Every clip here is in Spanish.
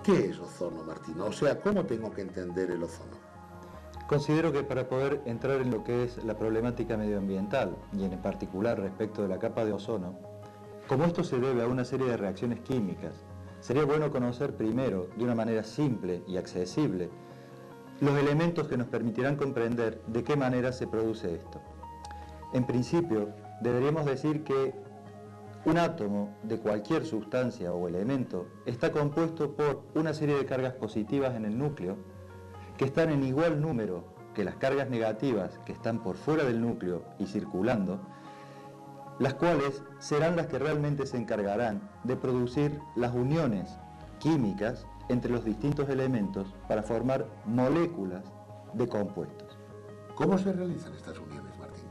¿Qué es ozono, Martín? O sea, ¿cómo tengo que entender el ozono? Considero que para poder entrar en lo que es la problemática medioambiental, y en particular respecto de la capa de ozono, como esto se debe a una serie de reacciones químicas, sería bueno conocer primero, de una manera simple y accesible, los elementos que nos permitirán comprender de qué manera se produce esto. En principio, deberíamos decir que un átomo de cualquier sustancia o elemento está compuesto por una serie de cargas positivas en el núcleo que están en igual número que las cargas negativas que están por fuera del núcleo y circulando, las cuales serán las que realmente se encargarán de producir las uniones químicas entre los distintos elementos para formar moléculas de compuestos. ¿Cómo se realizan estas uniones, Martín?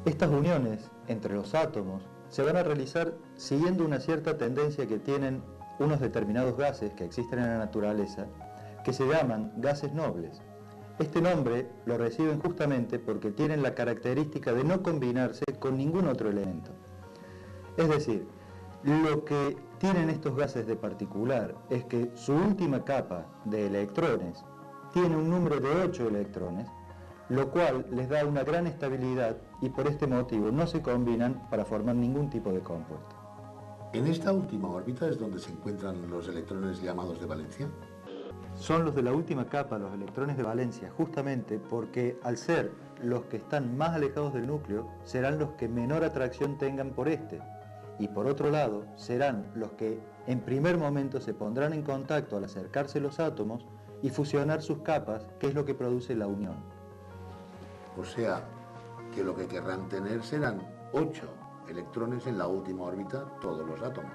Estas uniones entre los átomos se van a realizar siguiendo una cierta tendencia que tienen unos determinados gases que existen en la naturaleza, que se llaman gases nobles. Este nombre lo reciben justamente porque tienen la característica de no combinarse con ningún otro elemento. Es decir, lo que tienen estos gases de particular es que su última capa de electrones tiene un número de 8 electrones, lo cual les da una gran estabilidad y por este motivo no se combinan para formar ningún tipo de compuesto. ¿En esta última órbita es donde se encuentran los electrones llamados de valencia? Son los de la última capa, los electrones de valencia, justamente porque al ser los que están más alejados del núcleo, serán los que menor atracción tengan por este. Y por otro lado, serán los que en primer momento se pondrán en contacto al acercarse los átomos y fusionar sus capas, que es lo que produce la unión. O sea, que lo que querrán tener serán 8 electrones en la última órbita, todos los átomos.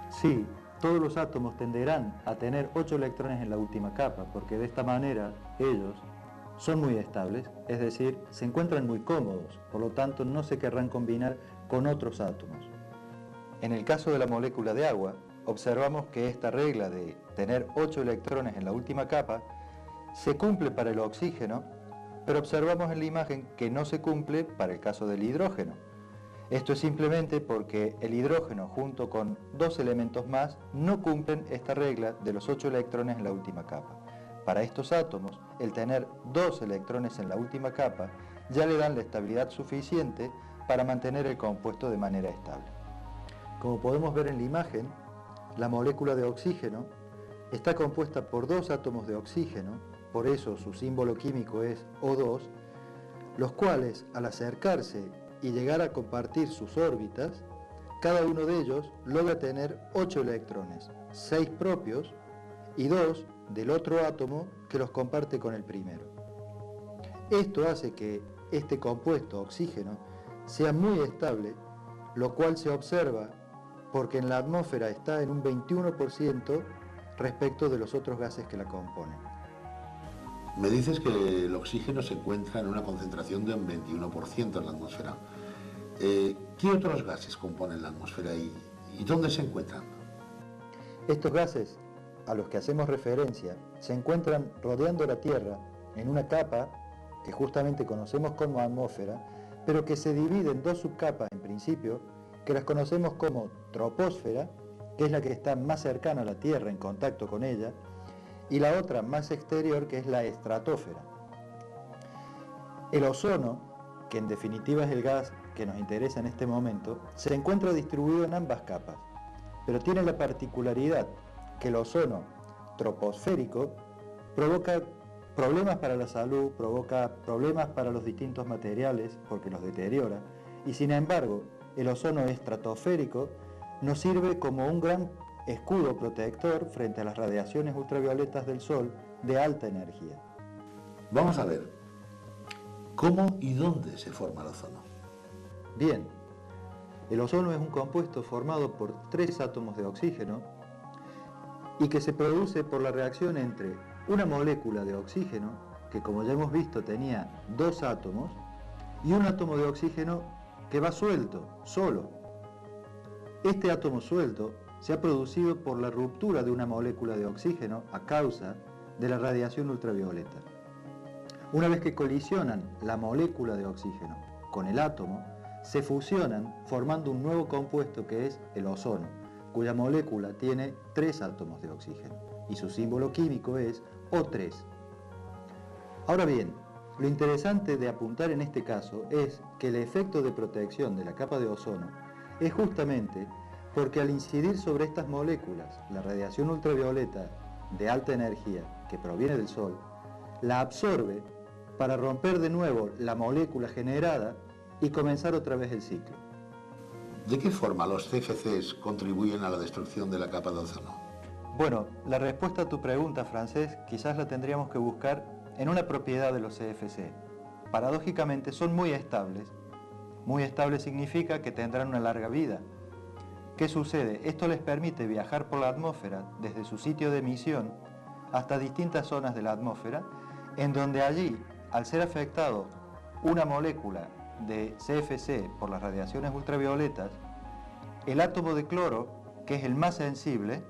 Sí, todos los átomos tenderán a tener 8 electrones en la última capa, porque de esta manera ellos son muy estables, es decir, se encuentran muy cómodos, por lo tanto no se querrán combinar con otros átomos. En el caso de la molécula de agua, observamos que esta regla de tener 8 electrones en la última capa se cumple para el oxígeno, pero observamos en la imagen que no se cumple para el caso del hidrógeno. Esto es simplemente porque el hidrógeno junto con 2 elementos más no cumplen esta regla de los 8 electrones en la última capa. Para estos átomos, el tener 2 electrones en la última capa ya le dan la estabilidad suficiente para mantener el compuesto de manera estable. Como podemos ver en la imagen, la molécula de oxígeno está compuesta por 2 átomos de oxígeno, por eso su símbolo químico es O2, los cuales al acercarse y llegar a compartir sus órbitas, cada uno de ellos logra tener 8 electrones, 6 propios y 2 del otro átomo que los comparte con el primero. Esto hace que este compuesto oxígeno sea muy estable, lo cual se observa porque en la atmósfera está en un 21% respecto de los otros gases que la componen. Me dices que el oxígeno se encuentra en una concentración de un 21% en la atmósfera. ¿Qué otros gases componen la atmósfera y dónde se encuentran? Estos gases a los que hacemos referencia se encuentran rodeando la Tierra en una capa que justamente conocemos como atmósfera, pero que se divide en 2 subcapas en principio, que las conocemos como troposfera, que es la que está más cercana a la Tierra en contacto con ella, y la otra más exterior, que es la estratosfera. El ozono, que en definitiva es el gas que nos interesa en este momento, se encuentra distribuido en ambas capas, pero tiene la particularidad que el ozono troposférico provoca problemas para la salud, provoca problemas para los distintos materiales porque los deteriora, y sin embargo el ozono estratosférico nos sirve como un gran escudo protector frente a las radiaciones ultravioletas del Sol de alta energía. Vamos a ver, ¿cómo y dónde se forma el ozono? Bien, el ozono es un compuesto formado por 3 átomos de oxígeno y que se produce por la reacción entre una molécula de oxígeno, que como ya hemos visto tenía 2 átomos, y un átomo de oxígeno que va suelto, solo. Este átomo suelto se ha producido por la ruptura de una molécula de oxígeno a causa de la radiación ultravioleta. Una vez que colisionan la molécula de oxígeno con el átomo, se fusionan formando un nuevo compuesto que es el ozono. cuya molécula tiene 3 átomos de oxígeno y su símbolo químico es O3. Ahora bien, lo interesante de apuntar en este caso es que el efecto de protección de la capa de ozono es justamente porque al incidir sobre estas moléculas, la radiación ultravioleta de alta energía que proviene del Sol, la absorbe para romper de nuevo la molécula generada y comenzar otra vez el ciclo. ¿De qué forma los CFCs contribuyen a la destrucción de la capa de ozono? Bueno, la respuesta a tu pregunta, Francés, quizás la tendríamos que buscar en una propiedad de los CFC. Paradójicamente son muy estables. Muy estable significa que tendrán una larga vida. ¿Qué sucede? Esto les permite viajar por la atmósfera desde su sitio de emisión hasta distintas zonas de la atmósfera, en donde allí, al ser afectado una molécula de CFC por las radiaciones ultravioletas, el átomo de cloro, que es el más sensible,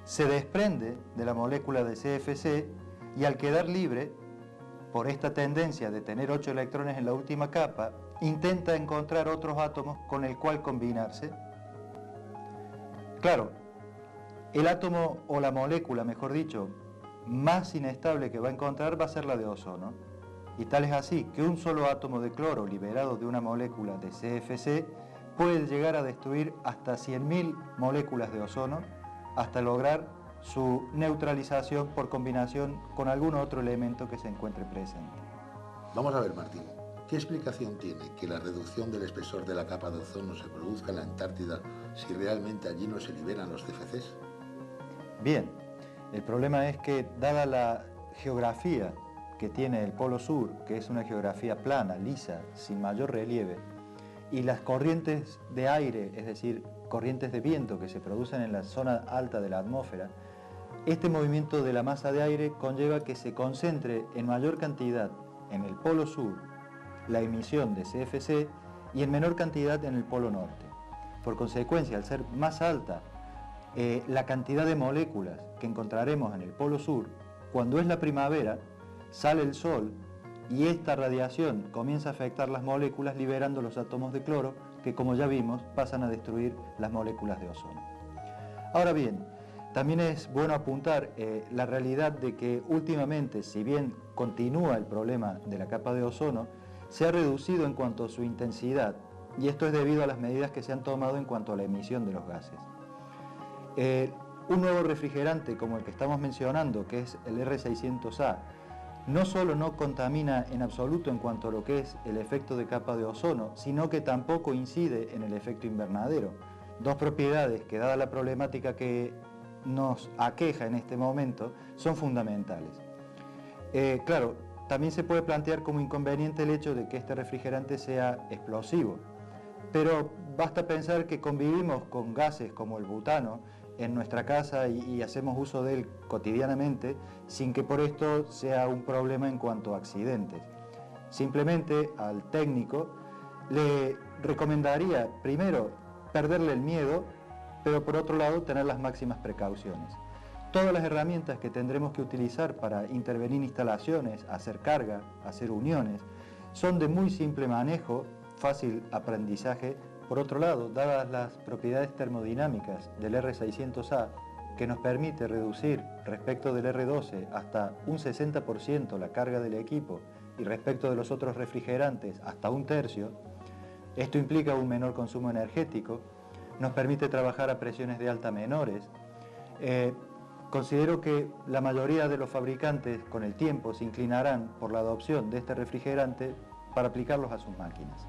se desprende de la molécula de CFC y al quedar libre, por esta tendencia de tener 8 electrones en la última capa, intenta encontrar otros átomos con el cual combinarse. Claro, el átomo o la molécula, mejor dicho, más inestable que va a encontrar va a ser la de ozono. Y tal es así que un solo átomo de cloro liberado de una molécula de CFC puede llegar a destruir hasta 100.000 moléculas de ozono hasta lograr su neutralización por combinación con algún otro elemento que se encuentre presente. Vamos a ver, Martín, ¿qué explicación tiene que la reducción del espesor de la capa de ozono se produzca en la Antártida si realmente allí no se liberan los CFCs? Bien, el problema es que dada la geografía que tiene el Polo Sur, que es una geografía plana, lisa, sin mayor relieve, y las corrientes de aire, es decir, corrientes de viento que se producen en la zona alta de la atmósfera, este movimiento de la masa de aire conlleva que se concentre en mayor cantidad en el Polo Sur la emisión de CFC y en menor cantidad en el Polo Norte. Por consecuencia, al ser más alta la cantidad de moléculas que encontraremos en el Polo Sur, cuando es la primavera, sale el sol y esta radiación comienza a afectar las moléculas liberando los átomos de cloro que, como ya vimos, pasan a destruir las moléculas de ozono. Ahora bien, también es bueno apuntar la realidad de que últimamente, si bien continúa el problema de la capa de ozono, se ha reducido en cuanto a su intensidad, y esto es debido a las medidas que se han tomado en cuanto a la emisión de los gases. Un nuevo refrigerante como el que estamos mencionando, que es el R600A, no solo no contamina en absoluto en cuanto a lo que es el efecto de capa de ozono, sino que tampoco incide en el efecto invernadero. Dos propiedades que, dada la problemática que nos aqueja en este momento, son fundamentales. Claro, también se puede plantear como inconveniente el hecho de que este refrigerante sea explosivo, pero basta pensar que convivimos con gases como el butano en nuestra casa y hacemos uso de él cotidianamente sin que por esto sea un problema en cuanto a accidentes. Simplemente al técnico le recomendaría primero perderle el miedo, pero por otro lado tener las máximas precauciones. Todas las herramientas que tendremos que utilizar para intervenir en instalaciones, hacer carga, hacer uniones, son de muy simple manejo, fácil aprendizaje. Por otro lado, dadas las propiedades termodinámicas del R600A, que nos permite reducir respecto del R12 hasta un 60% la carga del equipo y respecto de los otros refrigerantes hasta un tercio, esto implica un menor consumo energético, nos permite trabajar a presiones de alta menores. Considero que la mayoría de los fabricantes con el tiempo se inclinarán por la adopción de este refrigerante para aplicarlos a sus máquinas.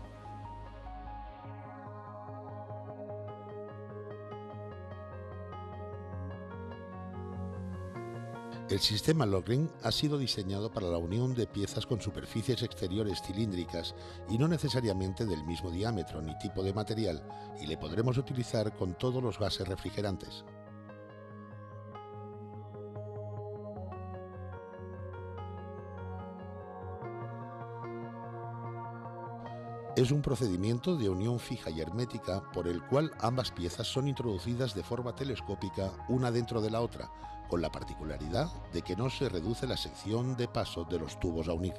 El sistema Lockring ha sido diseñado para la unión de piezas con superficies exteriores cilíndricas y no necesariamente del mismo diámetro ni tipo de material, y le podremos utilizar con todos los gases refrigerantes. Es un procedimiento de unión fija y hermética por el cual ambas piezas son introducidas de forma telescópica una dentro de la otra, con la particularidad de que no se reduce la sección de paso de los tubos a unir.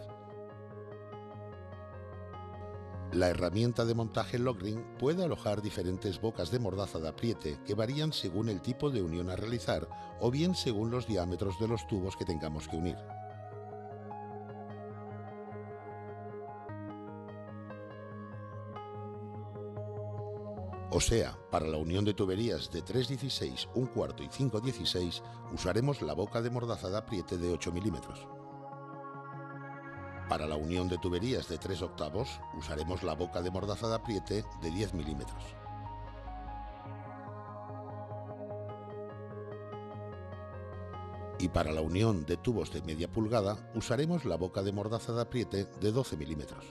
La herramienta de montaje Lockring puede alojar diferentes bocas de mordaza de apriete que varían según el tipo de unión a realizar o bien según los diámetros de los tubos que tengamos que unir. O sea, para la unión de tuberías de 3,16, 1/4 y 5,16 usaremos la boca de mordaza de apriete de 8 milímetros. Para la unión de tuberías de 3/8 usaremos la boca de mordaza de apriete de 10 milímetros. Y para la unión de tubos de media pulgada usaremos la boca de mordaza de apriete de 12 milímetros.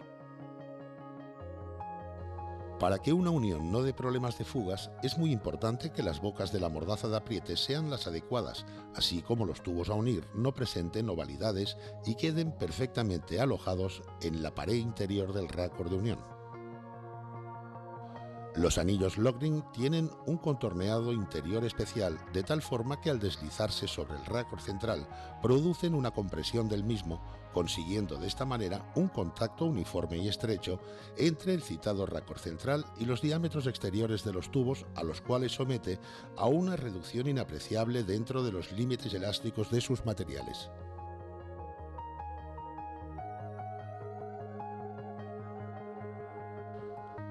Para que una unión no dé problemas de fugas, es muy importante que las bocas de la mordaza de apriete sean las adecuadas, así como los tubos a unir no presenten ovalidades y queden perfectamente alojados en la pared interior del raccord de unión. Los anillos Lockring tienen un contorneado interior especial, de tal forma que al deslizarse sobre el raccord central producen una compresión del mismo, consiguiendo de esta manera un contacto uniforme y estrecho entre el citado raccord central y los diámetros exteriores de los tubos, a los cuales somete a una reducción inapreciable dentro de los límites elásticos de sus materiales.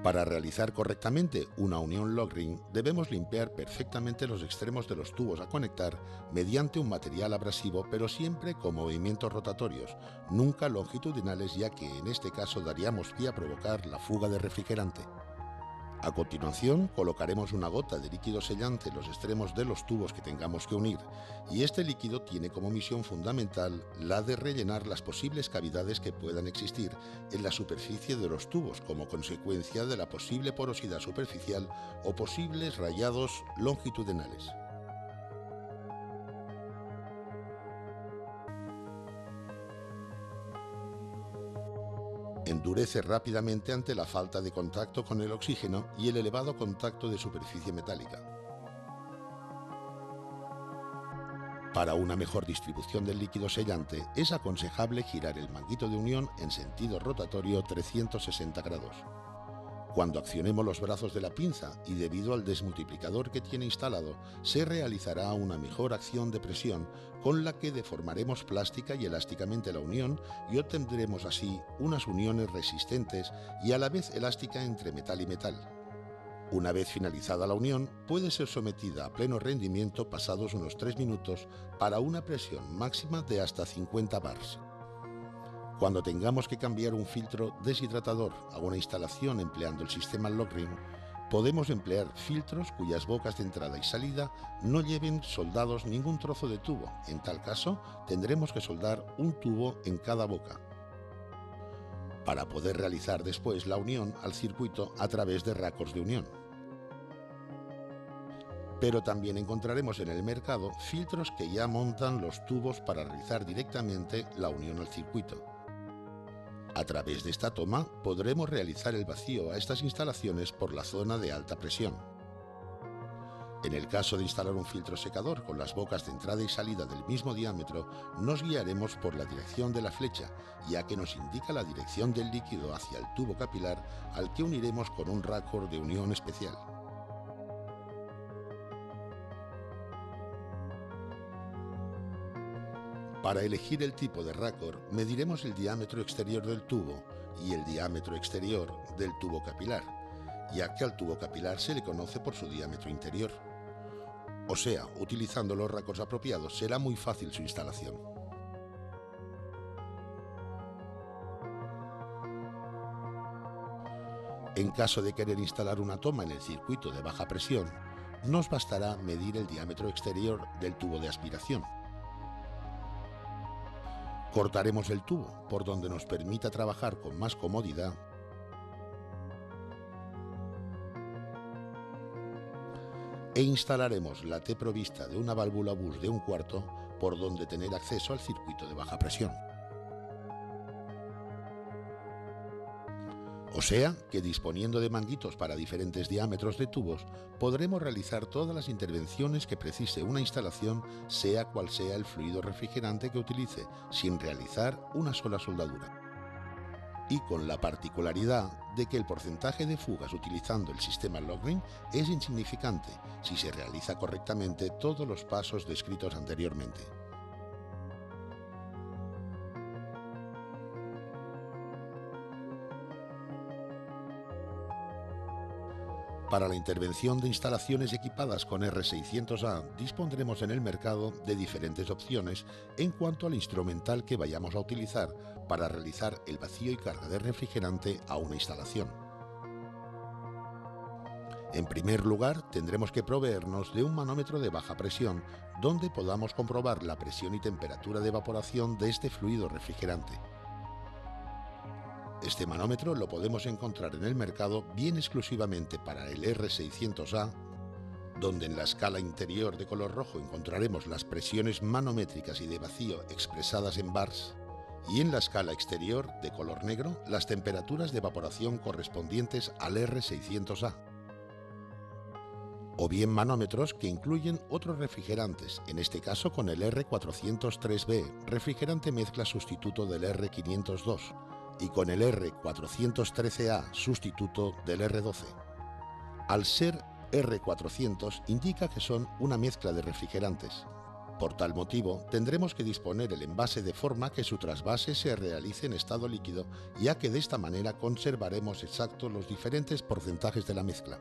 Para realizar correctamente una unión Lockring debemos limpiar perfectamente los extremos de los tubos a conectar mediante un material abrasivo, pero siempre con movimientos rotatorios, nunca longitudinales, ya que en este caso daríamos pie a provocar la fuga de refrigerante. A continuación colocaremos una gota de líquido sellante en los extremos de los tubos que tengamos que unir, y este líquido tiene como misión fundamental la de rellenar las posibles cavidades que puedan existir en la superficie de los tubos como consecuencia de la posible porosidad superficial o posibles rayados longitudinales. Endurece rápidamente ante la falta de contacto con el oxígeno y el elevado contacto de superficie metálica. Para una mejor distribución del líquido sellante es aconsejable girar el manguito de unión en sentido rotatorio 360 grados. Cuando accionemos los brazos de la pinza y debido al desmultiplicador que tiene instalado, se realizará una mejor acción de presión con la que deformaremos plástica y elásticamente la unión y obtendremos así unas uniones resistentes y a la vez elástica entre metal y metal. Una vez finalizada la unión, puede ser sometida a pleno rendimiento pasados unos 3 minutos para una presión máxima de hasta 50 bars. Cuando tengamos que cambiar un filtro deshidratador a una instalación empleando el sistema Lockring, podemos emplear filtros cuyas bocas de entrada y salida no lleven soldados ningún trozo de tubo. En tal caso, tendremos que soldar un tubo en cada boca, para poder realizar después la unión al circuito a través de raccords de unión. Pero también encontraremos en el mercado filtros que ya montan los tubos para realizar directamente la unión al circuito. A través de esta toma podremos realizar el vacío a estas instalaciones por la zona de alta presión. En el caso de instalar un filtro secador con las bocas de entrada y salida del mismo diámetro, nos guiaremos por la dirección de la flecha, ya que nos indica la dirección del líquido hacia el tubo capilar al que uniremos con un raccord de unión especial. Para elegir el tipo de raccord, mediremos el diámetro exterior del tubo y el diámetro exterior del tubo capilar, ya que al tubo capilar se le conoce por su diámetro interior. O sea, utilizando los raccords apropiados será muy fácil su instalación. En caso de querer instalar una toma en el circuito de baja presión, nos bastará medir el diámetro exterior del tubo de aspiración. Cortaremos el tubo por donde nos permita trabajar con más comodidad e instalaremos la T provista de una válvula bus de 1/4 por donde tener acceso al circuito de baja presión. O sea que disponiendo de manguitos para diferentes diámetros de tubos, podremos realizar todas las intervenciones que precise una instalación, sea cual sea el fluido refrigerante que utilice, sin realizar una sola soldadura. y con la particularidad de que el porcentaje de fugas utilizando el sistema Lockring es insignificante si se realiza correctamente todos los pasos descritos anteriormente. Para la intervención de instalaciones equipadas con R600A dispondremos en el mercado de diferentes opciones en cuanto al instrumental que vayamos a utilizar para realizar el vacío y carga de refrigerante a una instalación. En primer lugar, tendremos que proveernos de un manómetro de baja presión donde podamos comprobar la presión y temperatura de evaporación de este fluido refrigerante. Este manómetro lo podemos encontrar en el mercado bien exclusivamente para el R600A, donde en la escala interior de color rojo encontraremos las presiones manométricas y de vacío expresadas en bars, y en la escala exterior de color negro las temperaturas de evaporación correspondientes al R600A. O bien manómetros que incluyen otros refrigerantes, en este caso con el R403B, refrigerante mezcla sustituto del R502, y con el R413A, sustituto del R12. Al ser R400 indica que son una mezcla de refrigerantes. Por tal motivo, tendremos que disponer el envase de forma que su trasvase se realice en estado líquido, ya que de esta manera conservaremos exactos los diferentes porcentajes de la mezcla.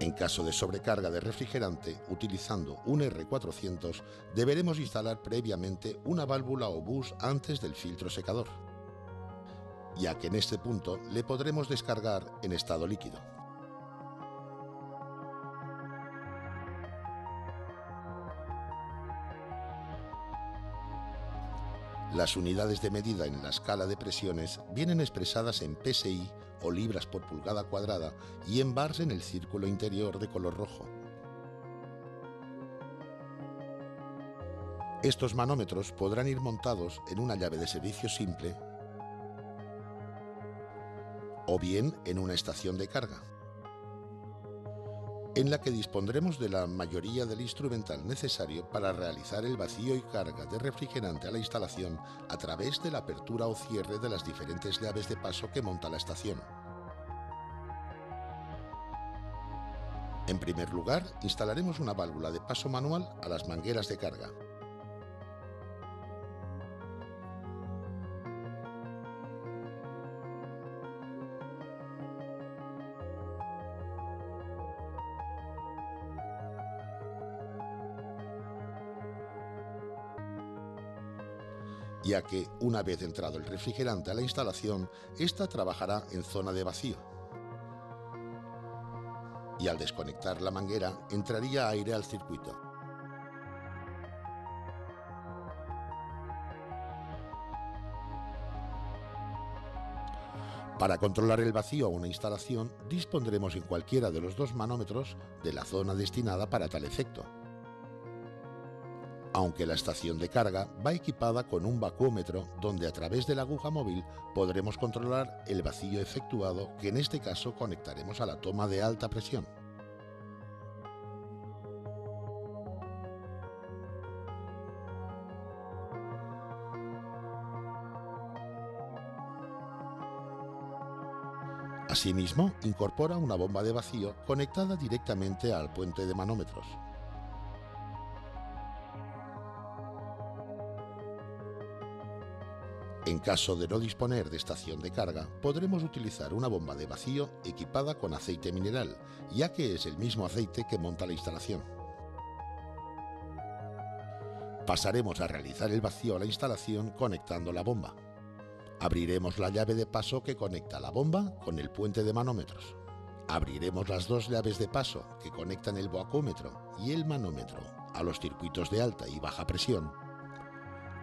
En caso de sobrecarga de refrigerante, utilizando un R400, deberemos instalar previamente una válvula o bus antes del filtro secador, ya que en este punto le podremos descargar en estado líquido. Las unidades de medida en la escala de presiones vienen expresadas en PSI o libras por pulgada cuadrada y en bars en el círculo interior de color rojo. Estos manómetros podrán ir montados en una llave de servicio simple o bien en una estación de carga, en la que dispondremos de la mayoría del instrumental necesario para realizar el vacío y carga de refrigerante a la instalación a través de la apertura o cierre de las diferentes llaves de paso que monta la estación. En primer lugar, instalaremos una válvula de paso manual a las mangueras de carga. Ya que, una vez entrado el refrigerante a la instalación, ésta trabajará en zona de vacío. Y al desconectar la manguera, entraría aire al circuito. Para controlar el vacío a una instalación, dispondremos en cualquiera de los dos manómetros de la zona destinada para tal efecto, aunque la estación de carga va equipada con un vacuómetro donde a través de la aguja móvil podremos controlar el vacío efectuado, que en este caso conectaremos a la toma de alta presión. Asimismo, incorpora una bomba de vacío conectada directamente al puente de manómetros. En caso de no disponer de estación de carga, podremos utilizar una bomba de vacío equipada con aceite mineral, ya que es el mismo aceite que monta la instalación. Pasaremos a realizar el vacío a la instalación conectando la bomba. Abriremos la llave de paso que conecta la bomba con el puente de manómetros. Abriremos las dos llaves de paso que conectan el vacuómetro y el manómetro a los circuitos de alta y baja presión.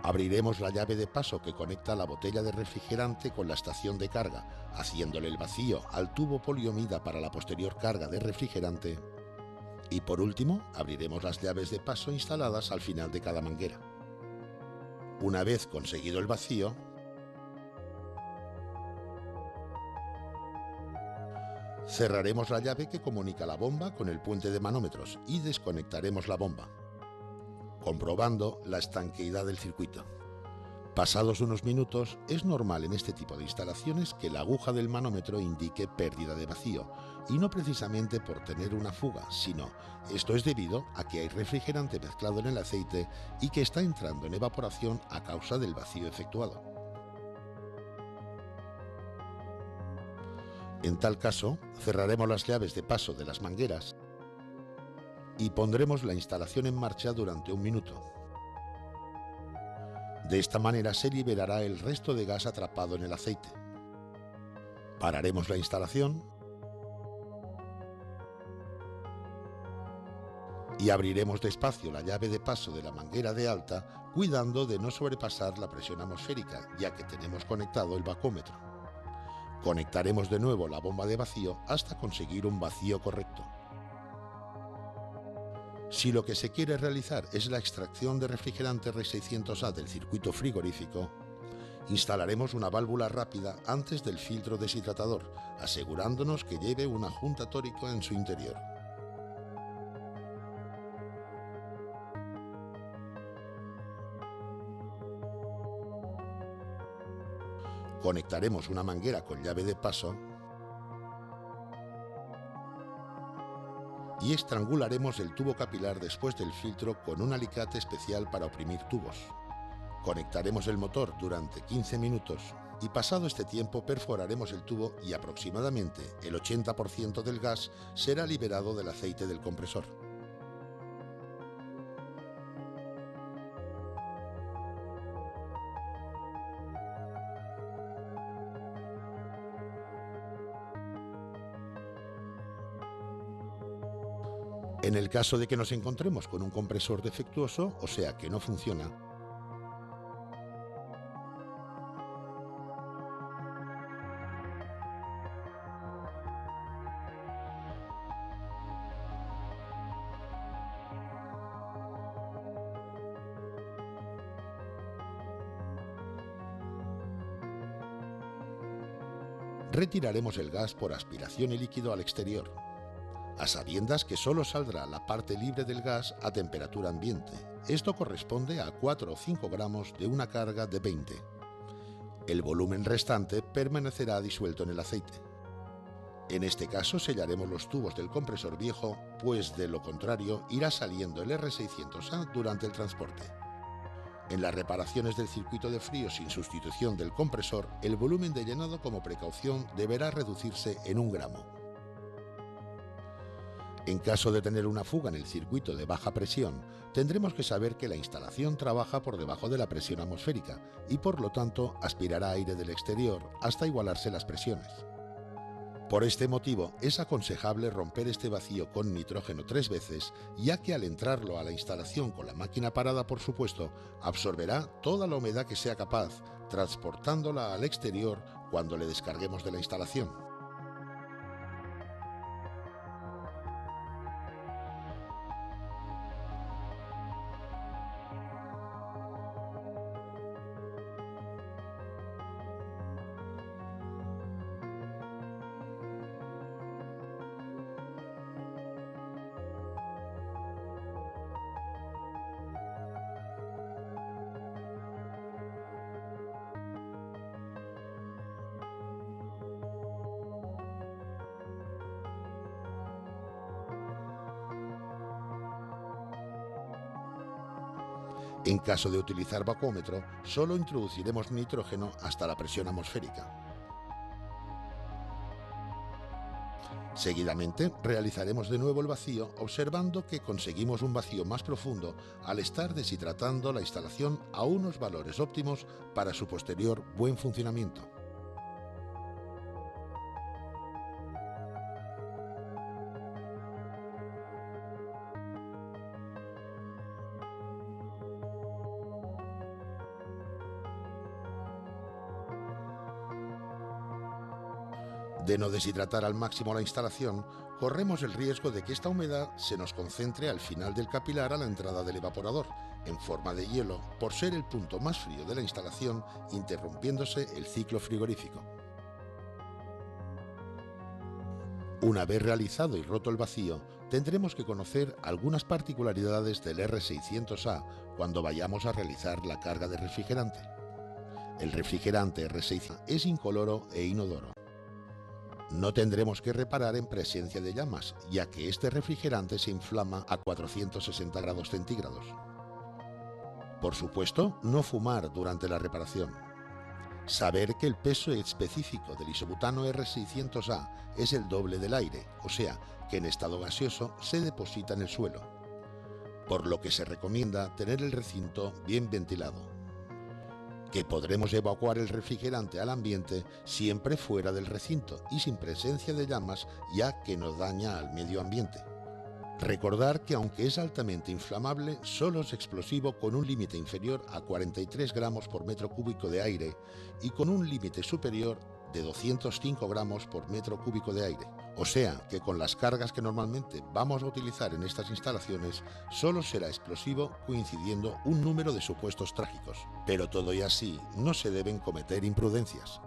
Abriremos la llave de paso que conecta la botella de refrigerante con la estación de carga, haciéndole el vacío al tubo poliomida para la posterior carga de refrigerante. Y por último, abriremos las llaves de paso instaladas al final de cada manguera. Una vez conseguido el vacío, cerraremos la llave que comunica la bomba con el puente de manómetros y desconectaremos la bomba, comprobando la estanqueidad del circuito. Pasados unos minutos, es normal en este tipo de instalaciones que la aguja del manómetro indique pérdida de vacío, y no precisamente por tener una fuga, sino esto es debido a que hay refrigerante mezclado en el aceite y que está entrando en evaporación a causa del vacío efectuado. En tal caso, cerraremos las llaves de paso de las mangueras y pondremos la instalación en marcha durante un minuto. De esta manera se liberará el resto de gas atrapado en el aceite. Pararemos la instalación y abriremos despacio la llave de paso de la manguera de alta, cuidando de no sobrepasar la presión atmosférica, ya que tenemos conectado el vacúmetro. Conectaremos de nuevo la bomba de vacío hasta conseguir un vacío correcto. Si lo que se quiere realizar es la extracción de refrigerante R600A del circuito frigorífico, instalaremos una válvula rápida antes del filtro deshidratador, asegurándonos que lleve una junta tórica en su interior. Conectaremos una manguera con llave de paso y estrangularemos el tubo capilar después del filtro con un alicate especial para oprimir tubos. Conectaremos el motor durante 15 minutos y pasado este tiempo perforaremos el tubo y aproximadamente el 80% del gas será liberado del aceite del compresor. En el caso de que nos encontremos con un compresor defectuoso, o sea que no funciona, retiraremos el gas por aspiración y líquido al exterior, a sabiendas que solo saldrá la parte libre del gas a temperatura ambiente. Esto corresponde a 4 o 5 gramos de una carga de 20. El volumen restante permanecerá disuelto en el aceite. En este caso sellaremos los tubos del compresor viejo, pues de lo contrario irá saliendo el R600A durante el transporte. En las reparaciones del circuito de frío sin sustitución del compresor, el volumen de llenado como precaución deberá reducirse en 1 gramo. En caso de tener una fuga en el circuito de baja presión, tendremos que saber que la instalación trabaja por debajo de la presión atmosférica y por lo tanto aspirará aire del exterior hasta igualarse las presiones. Por este motivo es aconsejable romper este vacío con nitrógeno 3 veces, ya que al entrarlo a la instalación con la máquina parada, por supuesto, absorberá toda la humedad que sea capaz, transportándola al exterior cuando le descarguemos de la instalación. En caso de utilizar vacúmetro, solo introduciremos nitrógeno hasta la presión atmosférica. Seguidamente, realizaremos de nuevo el vacío, observando que conseguimos un vacío más profundo al estar deshidratando la instalación a unos valores óptimos para su posterior buen funcionamiento. De no deshidratar al máximo la instalación, corremos el riesgo de que esta humedad se nos concentre al final del capilar a la entrada del evaporador, en forma de hielo, por ser el punto más frío de la instalación, interrumpiéndose el ciclo frigorífico. Una vez realizado y roto el vacío, tendremos que conocer algunas particularidades del R600A cuando vayamos a realizar la carga de refrigerante. El refrigerante R6 es incoloro e inodoro. No tendremos que reparar en presencia de llamas, ya que este refrigerante se inflama a 460 grados centígrados. Por supuesto, no fumar durante la reparación. Saber que el peso específico del isobutano R600A es el doble del aire, o sea, que en estado gaseoso se deposita en el suelo, por lo que se recomienda tener el recinto bien ventilado. Que podremos evacuar el refrigerante al ambiente siempre fuera del recinto y sin presencia de llamas, ya que no daña al medio ambiente. Recordar que aunque es altamente inflamable, solo es explosivo con un límite inferior a 43 gramos por metro cúbico de aire y con un límite superior de 205 gramos por metro cúbico de aire. O sea que con las cargas que normalmente vamos a utilizar en estas instalaciones, solo será explosivo coincidiendo un número de supuestos trágicos. Pero todo y así, no se deben cometer imprudencias.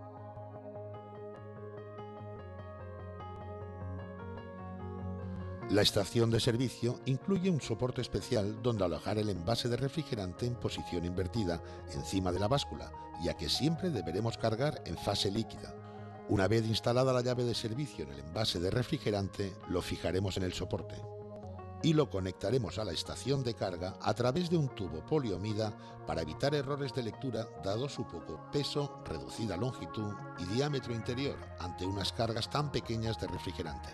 La estación de servicio incluye un soporte especial donde alojar el envase de refrigerante en posición invertida encima de la báscula, ya que siempre deberemos cargar en fase líquida. Una vez instalada la llave de servicio en el envase de refrigerante, lo fijaremos en el soporte y lo conectaremos a la estación de carga a través de un tubo poliomida para evitar errores de lectura dado su poco peso, reducida longitud y diámetro interior ante unas cargas tan pequeñas de refrigerante.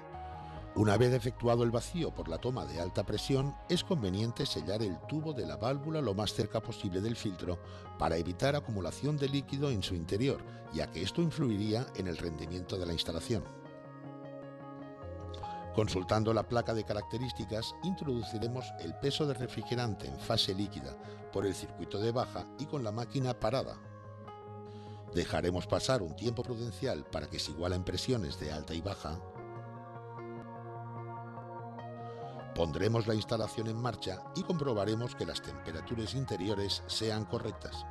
Una vez efectuado el vacío por la toma de alta presión, es conveniente sellar el tubo de la válvula lo más cerca posible del filtro para evitar acumulación de líquido en su interior, ya que esto influiría en el rendimiento de la instalación. Consultando la placa de características, introduciremos el peso de refrigerante en fase líquida por el circuito de baja y con la máquina parada. Dejaremos pasar un tiempo prudencial para que se igualen presiones de alta y baja. Pondremos la instalación en marcha y comprobaremos que las temperaturas interiores sean correctas.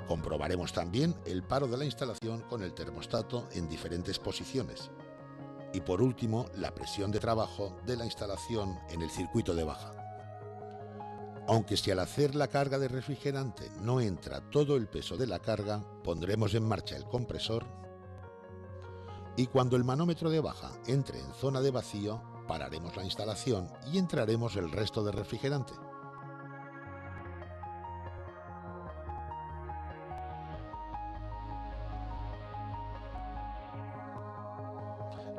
Comprobaremos también el paro de la instalación con el termostato en diferentes posiciones. Y por último, la presión de trabajo de la instalación en el circuito de baja. Aunque si al hacer la carga de refrigerante no entra todo el peso de la carga, pondremos en marcha el compresor y cuando el manómetro de baja entre en zona de vacío, pararemos la instalación y entraremos el resto de refrigerante.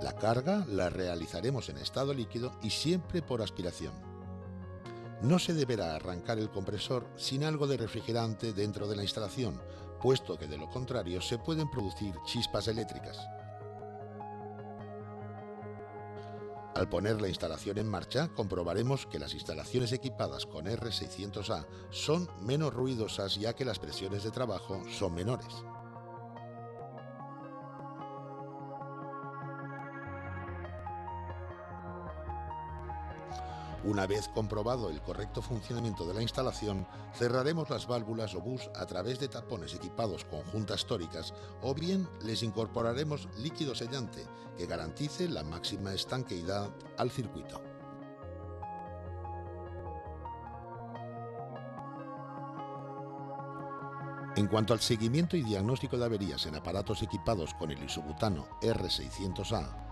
La carga la realizaremos en estado líquido y siempre por aspiración. No se deberá arrancar el compresor sin algo de refrigerante dentro de la instalación, puesto que de lo contrario se pueden producir chispas eléctricas. Al poner la instalación en marcha, comprobaremos que las instalaciones equipadas con R600A son menos ruidosas ya que las presiones de trabajo son menores. Una vez comprobado el correcto funcionamiento de la instalación, cerraremos las válvulas o bus a través de tapones equipados con juntas tóricas o bien les incorporaremos líquido sellante que garantice la máxima estanqueidad al circuito. En cuanto al seguimiento y diagnóstico de averías en aparatos equipados con el isobutano R600A,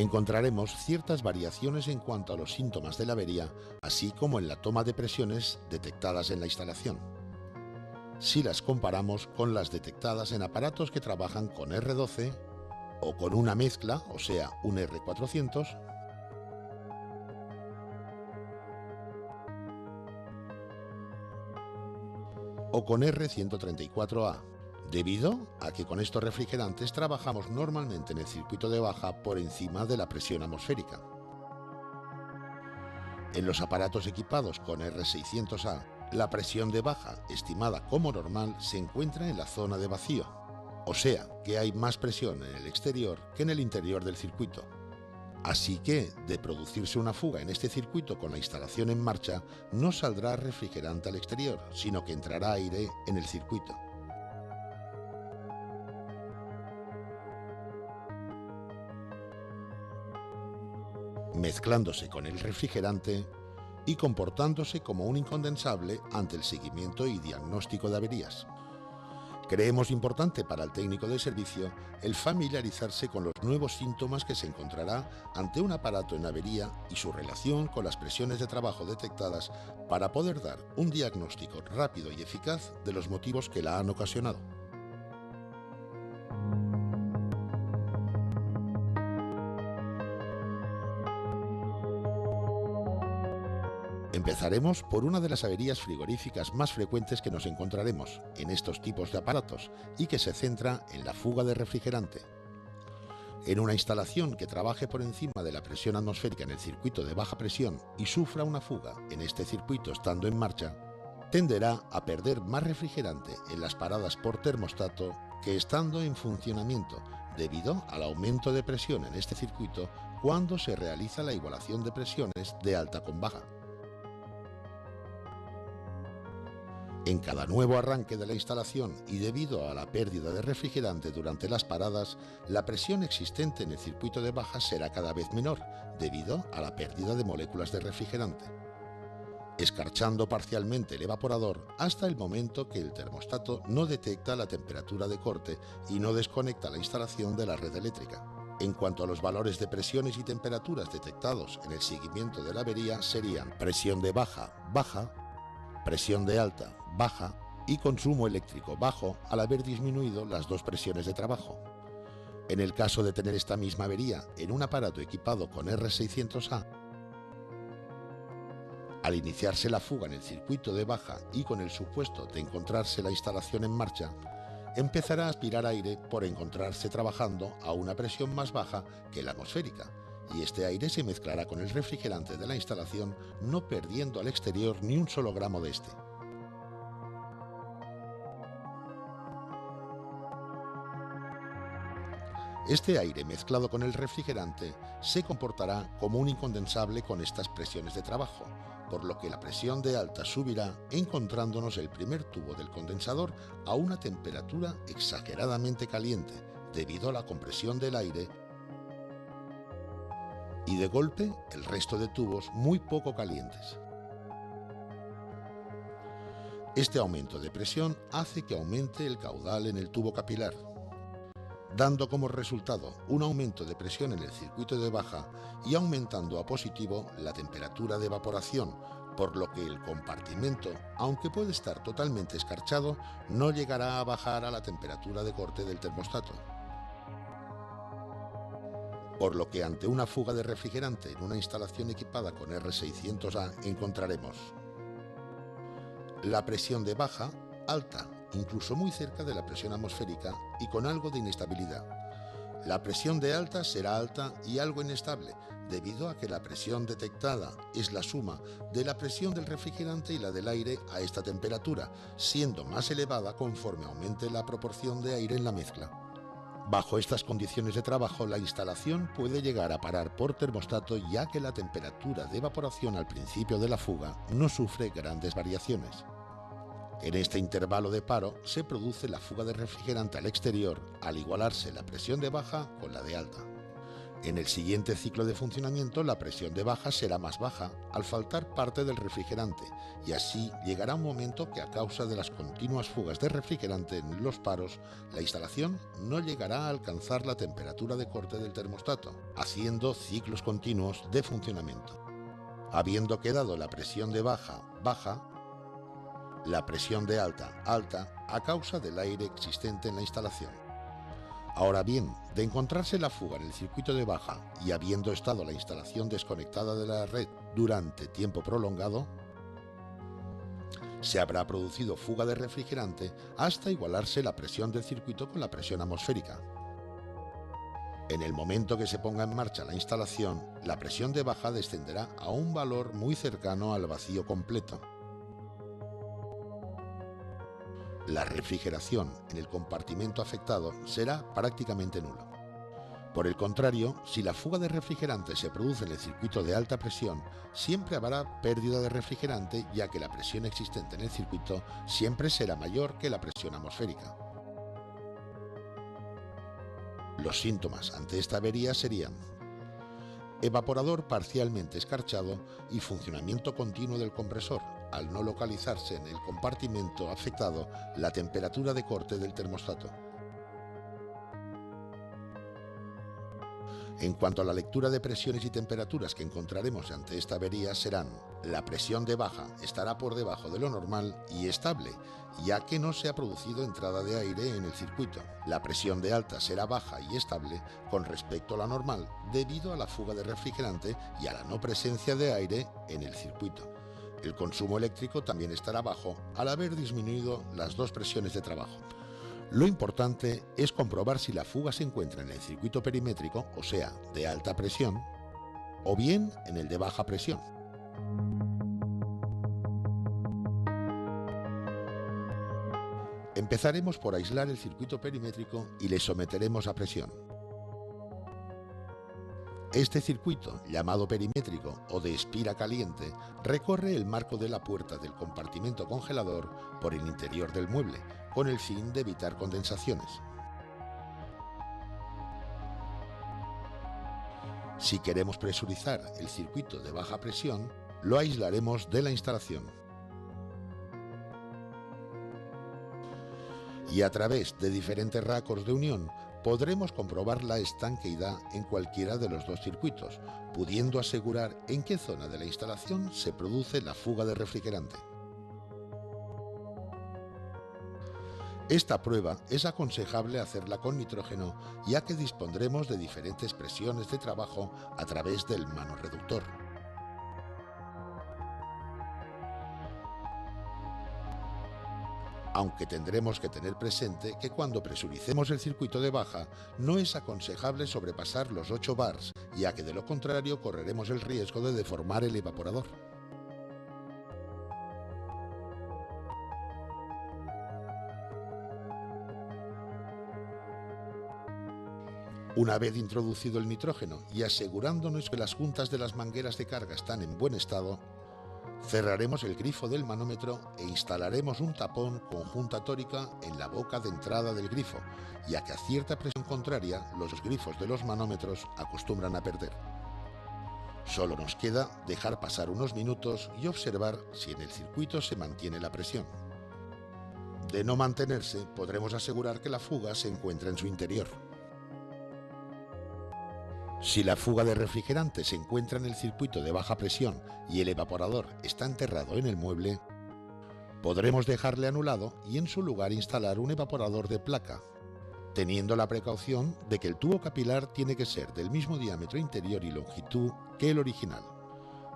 encontraremos ciertas variaciones en cuanto a los síntomas de la avería, así como en la toma de presiones detectadas en la instalación, si las comparamos con las detectadas en aparatos que trabajan con R12 o con una mezcla, o sea, un R400, o con R134A, debido a que con estos refrigerantes trabajamos normalmente en el circuito de baja por encima de la presión atmosférica. En los aparatos equipados con R600A, la presión de baja, estimada como normal, se encuentra en la zona de vacío, o sea que hay más presión en el exterior que en el interior del circuito. Así que, de producirse una fuga en este circuito con la instalación en marcha, no saldrá refrigerante al exterior, sino que entrará aire en el circuito. mezclándose con el refrigerante y comportándose como un incondensable ante el seguimiento y diagnóstico de averías. Creemos importante para el técnico de servicio el familiarizarse con los nuevos síntomas que se encontrará ante un aparato en avería y su relación con las presiones de trabajo detectadas para poder dar un diagnóstico rápido y eficaz de los motivos que la han ocasionado. Empezaremos por una de las averías frigoríficas más frecuentes que nos encontraremos en estos tipos de aparatos y que se centra en la fuga de refrigerante. En una instalación que trabaje por encima de la presión atmosférica en el circuito de baja presión y sufra una fuga en este circuito estando en marcha, tenderá a perder más refrigerante en las paradas por termostato que estando en funcionamiento, debido al aumento de presión en este circuito cuando se realiza la igualación de presiones de alta con baja. En cada nuevo arranque de la instalación y debido a la pérdida de refrigerante durante las paradas, la presión existente en el circuito de baja será cada vez menor debido a la pérdida de moléculas de refrigerante, escarchando parcialmente el evaporador hasta el momento que el termostato no detecta la temperatura de corte y no desconecta la instalación de la red eléctrica. En cuanto a los valores de presiones y temperaturas detectados en el seguimiento de la avería serían presión de baja, baja, presión de alta, baja y consumo eléctrico bajo al haber disminuido las dos presiones de trabajo. En el caso de tener esta misma avería en un aparato equipado con R600A, al iniciarse la fuga en el circuito de baja y con el supuesto de encontrarse la instalación en marcha, empezará a aspirar aire por encontrarse trabajando a una presión más baja que la atmosférica, y este aire se mezclará con el refrigerante de la instalación, no perdiendo al exterior ni un solo gramo de este. Este aire mezclado con el refrigerante se comportará como un incondensable con estas presiones de trabajo, por lo que la presión de alta subirá encontrándonos el primer tubo del condensador a una temperatura exageradamente caliente debido a la compresión del aire y de golpe el resto de tubos muy poco calientes. Este aumento de presión hace que aumente el caudal en el tubo capilar, dando como resultado un aumento de presión en el circuito de baja y aumentando a positivo la temperatura de evaporación, por lo que el compartimento, aunque puede estar totalmente escarchado, no llegará a bajar a la temperatura de corte del termostato. Por lo que ante una fuga de refrigerante en una instalación equipada con R600A encontraremos la presión de baja alta, incluso muy cerca de la presión atmosférica y con algo de inestabilidad. La presión de alta será alta y algo inestable, debido a que la presión detectada es la suma de la presión del refrigerante y la del aire a esta temperatura, siendo más elevada conforme aumente la proporción de aire en la mezcla. Bajo estas condiciones de trabajo, la instalación puede llegar a parar por termostato, ya que la temperatura de evaporación al principio de la fuga no sufre grandes variaciones. En este intervalo de paro se produce la fuga de refrigerante al exterior al igualarse la presión de baja con la de alta. En el siguiente ciclo de funcionamiento la presión de baja será más baja al faltar parte del refrigerante y así llegará un momento que a causa de las continuas fugas de refrigerante en los paros, la instalación no llegará a alcanzar la temperatura de corte del termostato, haciendo ciclos continuos de funcionamiento. Habiendo quedado la presión de baja baja, la presión de alta alta a causa del aire existente en la instalación. Ahora bien, de encontrarse la fuga en el circuito de baja y habiendo estado la instalación desconectada de la red durante tiempo prolongado, se habrá producido fuga de refrigerante hasta igualarse la presión del circuito con la presión atmosférica. En el momento que se ponga en marcha la instalación, la presión de baja descenderá a un valor muy cercano al vacío completo. La refrigeración en el compartimento afectado será prácticamente nula. Por el contrario, si la fuga de refrigerante se produce en el circuito de alta presión, siempre habrá pérdida de refrigerante, ya que la presión existente en el circuito siempre será mayor que la presión atmosférica. Los síntomas ante esta avería serían evaporador parcialmente escarchado y funcionamiento continuo del compresor, al no localizarse en el compartimento afectado la temperatura de corte del termostato. En cuanto a la lectura de presiones y temperaturas que encontraremos ante esta avería serán: la presión de baja estará por debajo de lo normal y estable, ya que no se ha producido entrada de aire en el circuito. La presión de alta será baja y estable con respecto a la normal debido a la fuga de refrigerante y a la no presencia de aire en el circuito. El consumo eléctrico también estará bajo al haber disminuido las dos presiones de trabajo. Lo importante es comprobar si la fuga se encuentra en el circuito perimétrico, o sea, de alta presión, o bien en el de baja presión. Empezaremos por aislar el circuito perimétrico y le someteremos a presión. Este circuito, llamado perimétrico o de espira caliente, recorre el marco de la puerta del compartimento congelador por el interior del mueble, con el fin de evitar condensaciones. Si queremos presurizar el circuito de baja presión, lo aislaremos de la instalación. Y a través de diferentes racos de unión, podremos comprobar la estanqueidad en cualquiera de los dos circuitos, pudiendo asegurar en qué zona de la instalación se produce la fuga de refrigerante. Esta prueba es aconsejable hacerla con nitrógeno, ya que dispondremos de diferentes presiones de trabajo a través del manorreductor. Aunque tendremos que tener presente que cuando presuricemos el circuito de baja no es aconsejable sobrepasar los 8 bars, ya que de lo contrario correremos el riesgo de deformar el evaporador. Una vez introducido el nitrógeno y asegurándonos que las juntas de las mangueras de carga están en buen estado, cerraremos el grifo del manómetro e instalaremos un tapón con junta tórica en la boca de entrada del grifo, ya que a cierta presión contraria los grifos de los manómetros acostumbran a perder. Solo nos queda dejar pasar unos minutos y observar si en el circuito se mantiene la presión. De no mantenerse, podremos asegurar que la fuga se encuentra en su interior. Si la fuga de refrigerante se encuentra en el circuito de baja presión y el evaporador está enterrado en el mueble, podremos dejarle anulado y en su lugar instalar un evaporador de placa, teniendo la precaución de que el tubo capilar tiene que ser del mismo diámetro interior y longitud que el original.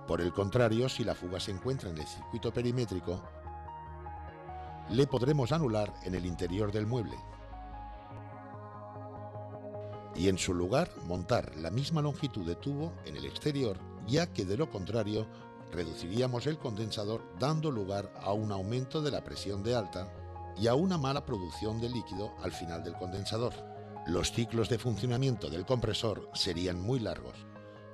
Por el contrario, si la fuga se encuentra en el circuito perimétrico, le podremos anular en el interior del mueble y en su lugar montar la misma longitud de tubo en el exterior, ya que de lo contrario reduciríamos el condensador dando lugar a un aumento de la presión de alta y a una mala producción de líquido al final del condensador. Los ciclos de funcionamiento del compresor serían muy largos,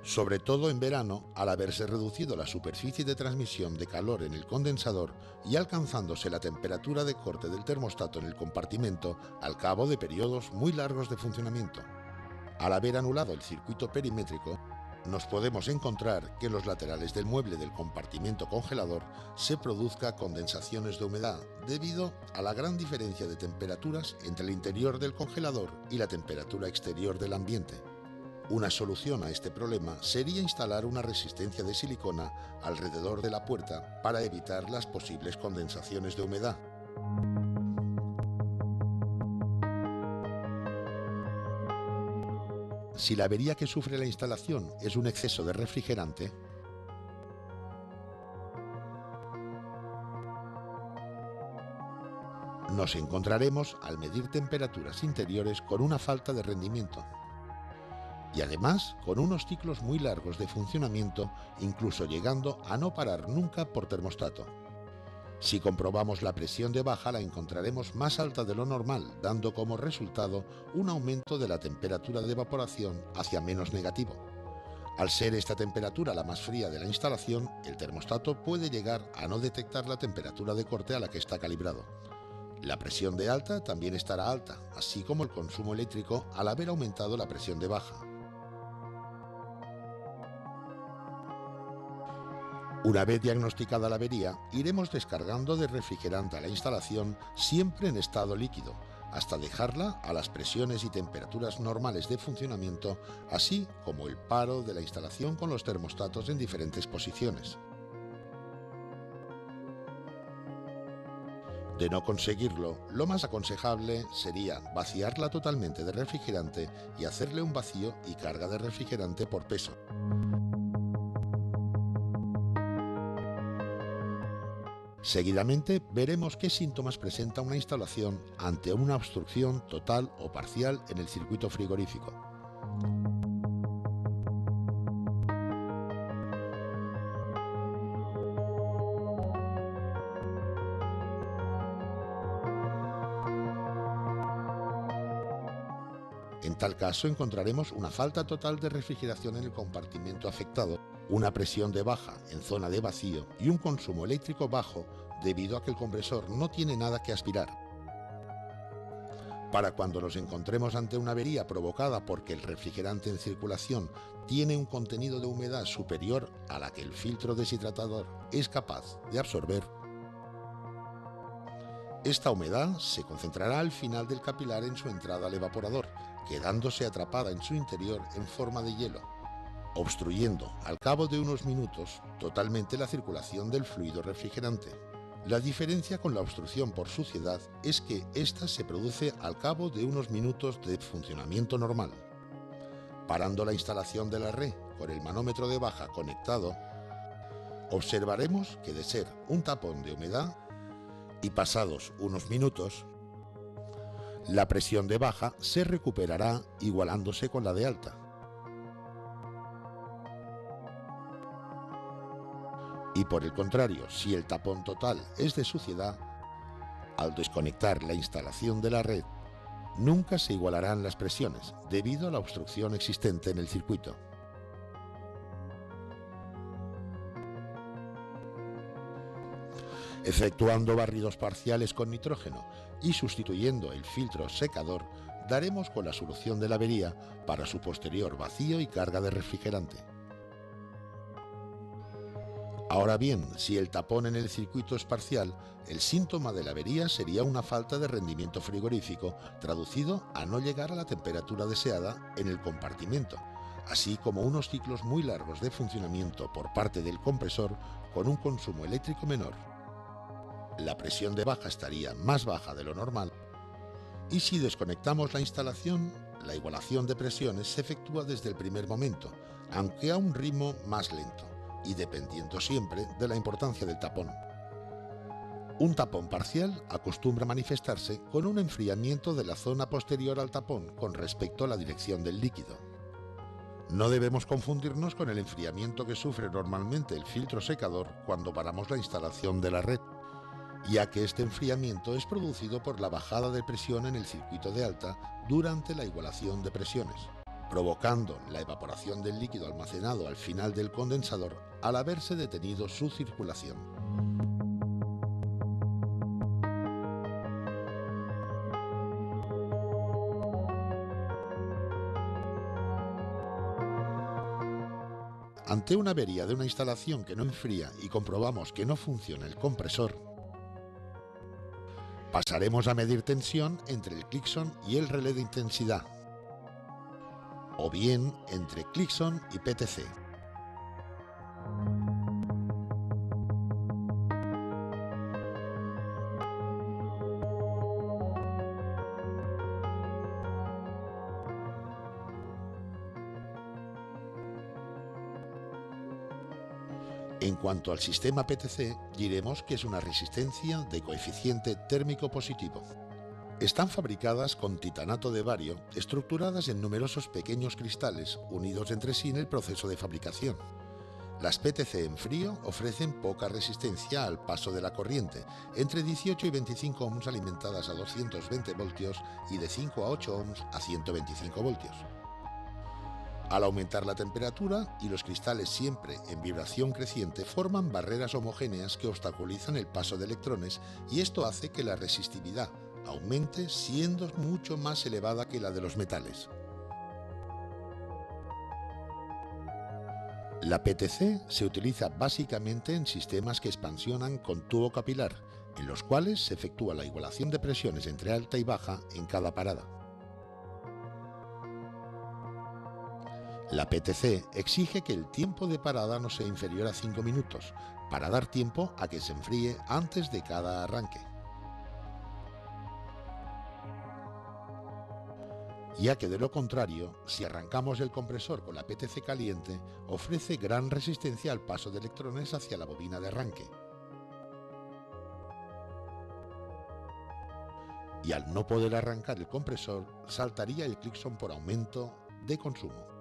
sobre todo en verano al haberse reducido la superficie de transmisión de calor en el condensador y alcanzándose la temperatura de corte del termostato en el compartimento al cabo de periodos muy largos de funcionamiento. Al haber anulado el circuito perimétrico, nos podemos encontrar que en los laterales del mueble del compartimento congelador se produzca condensaciones de humedad debido a la gran diferencia de temperaturas entre el interior del congelador y la temperatura exterior del ambiente. Una solución a este problema sería instalar una resistencia de silicona alrededor de la puerta para evitar las posibles condensaciones de humedad. Si la avería que sufre la instalación es un exceso de refrigerante, nos encontraremos al medir temperaturas interiores con una falta de rendimiento y además con unos ciclos muy largos de funcionamiento, incluso llegando a no parar nunca por termostato. Si comprobamos la presión de baja, la encontraremos más alta de lo normal, dando como resultado un aumento de la temperatura de evaporación hacia menos negativo. Al ser esta temperatura la más fría de la instalación, el termostato puede llegar a no detectar la temperatura de corte a la que está calibrado. La presión de alta también estará alta, así como el consumo eléctrico al haber aumentado la presión de baja. Una vez diagnosticada la avería, iremos descargando de refrigerante a la instalación siempre en estado líquido, hasta dejarla a las presiones y temperaturas normales de funcionamiento, así como el paro de la instalación con los termostatos en diferentes posiciones. De no conseguirlo, lo más aconsejable sería vaciarla totalmente de refrigerante y hacerle un vacío y carga de refrigerante por peso. Seguidamente veremos qué síntomas presenta una instalación ante una obstrucción total o parcial en el circuito frigorífico. En tal caso encontraremos una falta total de refrigeración en el compartimento afectado, una presión de baja en zona de vacío y un consumo eléctrico bajo debido a que el compresor no tiene nada que aspirar. Para cuando nos encontremos ante una avería provocada porque el refrigerante en circulación tiene un contenido de humedad superior a la que el filtro deshidratador es capaz de absorber, esta humedad se concentrará al final del capilar en su entrada al evaporador, quedándose atrapada en su interior en forma de hielo, obstruyendo al cabo de unos minutos totalmente la circulación del fluido refrigerante. La diferencia con la obstrucción por suciedad es que ésta se produce al cabo de unos minutos de funcionamiento normal. Parando la instalación de la red con el manómetro de baja conectado, observaremos que de ser un tapón de humedad y pasados unos minutos, la presión de baja se recuperará igualándose con la de alta. Y por el contrario, si el tapón total es de suciedad, al desconectar la instalación de la red, nunca se igualarán las presiones debido a la obstrucción existente en el circuito. Efectuando barridos parciales con nitrógeno y sustituyendo el filtro secador, daremos con la solución de la avería para su posterior vacío y carga de refrigerante. Ahora bien, si el tapón en el circuito es parcial, el síntoma de la avería sería una falta de rendimiento frigorífico, traducido a no llegar a la temperatura deseada en el compartimento, así como unos ciclos muy largos de funcionamiento por parte del compresor con un consumo eléctrico menor. La presión de baja estaría más baja de lo normal y si desconectamos la instalación, la igualación de presiones se efectúa desde el primer momento, aunque a un ritmo más lento y dependiendo siempre de la importancia del tapón. Un tapón parcial acostumbra manifestarse con un enfriamiento de la zona posterior al tapón con respecto a la dirección del líquido. No debemos confundirnos con el enfriamiento que sufre normalmente el filtro secador cuando paramos la instalación de la red, ya que este enfriamiento es producido por la bajada de presión en el circuito de alta durante la igualación de presiones, provocando la evaporación del líquido almacenado al final del condensador al haberse detenido su circulación. Ante una avería de una instalación que no enfría y comprobamos que no funciona el compresor, pasaremos a medir tensión entre el Clixon y el relé de intensidad, o bien entre Clixon y PTC. En cuanto al sistema PTC, diremos que es una resistencia de coeficiente térmico positivo. Están fabricadas con titanato de bario, estructuradas en numerosos pequeños cristales unidos entre sí en el proceso de fabricación. Las PTC en frío ofrecen poca resistencia al paso de la corriente, entre 18 y 25 ohms alimentadas a 220 voltios y de 5 a 8 ohms a 125 voltios. Al aumentar la temperatura y los cristales siempre en vibración creciente forman barreras homogéneas que obstaculizan el paso de electrones y esto hace que la resistividad aumente siendo mucho más elevada que la de los metales. La PTC se utiliza básicamente en sistemas que expansionan con tubo capilar, en los cuales se efectúa la igualación de presiones entre alta y baja en cada parada. La PTC exige que el tiempo de parada no sea inferior a 5 minutos, para dar tiempo a que se enfríe antes de cada arranque, ya que de lo contrario, si arrancamos el compresor con la PTC caliente, ofrece gran resistencia al paso de electrones hacia la bobina de arranque. Y al no poder arrancar el compresor, saltaría el Clixon por aumento de consumo.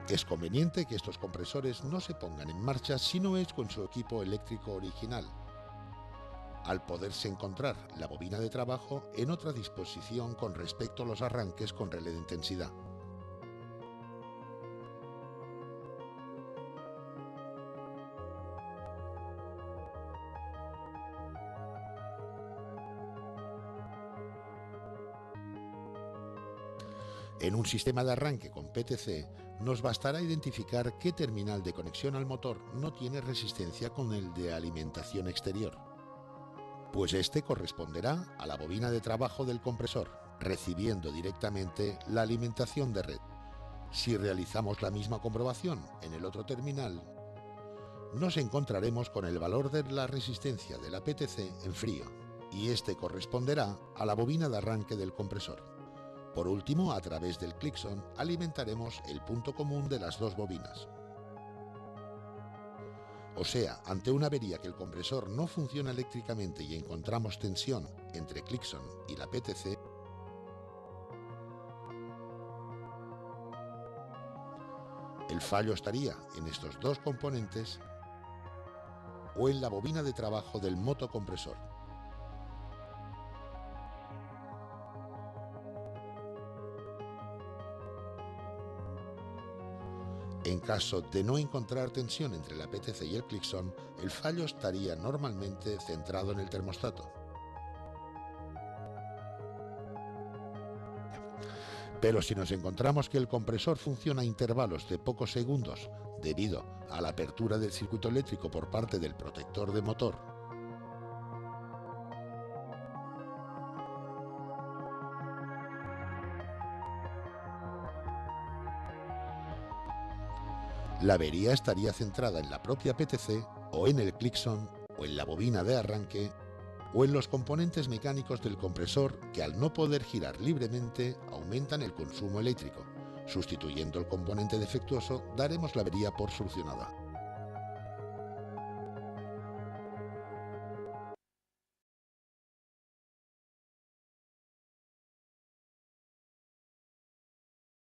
Es conveniente que estos compresores no se pongan en marcha si no es con su equipo eléctrico original, al poderse encontrar la bobina de trabajo en otra disposición con respecto a los arranques con relé de intensidad. En un sistema de arranque con PTC, nos bastará identificar qué terminal de conexión al motor no tiene resistencia con el de alimentación exterior, pues este corresponderá a la bobina de trabajo del compresor, recibiendo directamente la alimentación de red. Si realizamos la misma comprobación en el otro terminal, nos encontraremos con el valor de la resistencia de la PTC en frío, y este corresponderá a la bobina de arranque del compresor. Por último, a través del Clixon alimentaremos el punto común de las dos bobinas. O sea, ante una avería que el compresor no funciona eléctricamente y encontramos tensión entre Clixon y la PTC, el fallo estaría en estos dos componentes o en la bobina de trabajo del motocompresor. En caso de no encontrar tensión entre la PTC y el Clixon, el fallo estaría normalmente centrado en el termostato. Pero si nos encontramos que el compresor funciona a intervalos de pocos segundos debido a la apertura del circuito eléctrico por parte del protector de motor, la avería estaría centrada en la propia PTC o en el Clixon o en la bobina de arranque o en los componentes mecánicos del compresor que al no poder girar libremente aumentan el consumo eléctrico. Sustituyendo el componente defectuoso daremos la avería por solucionada.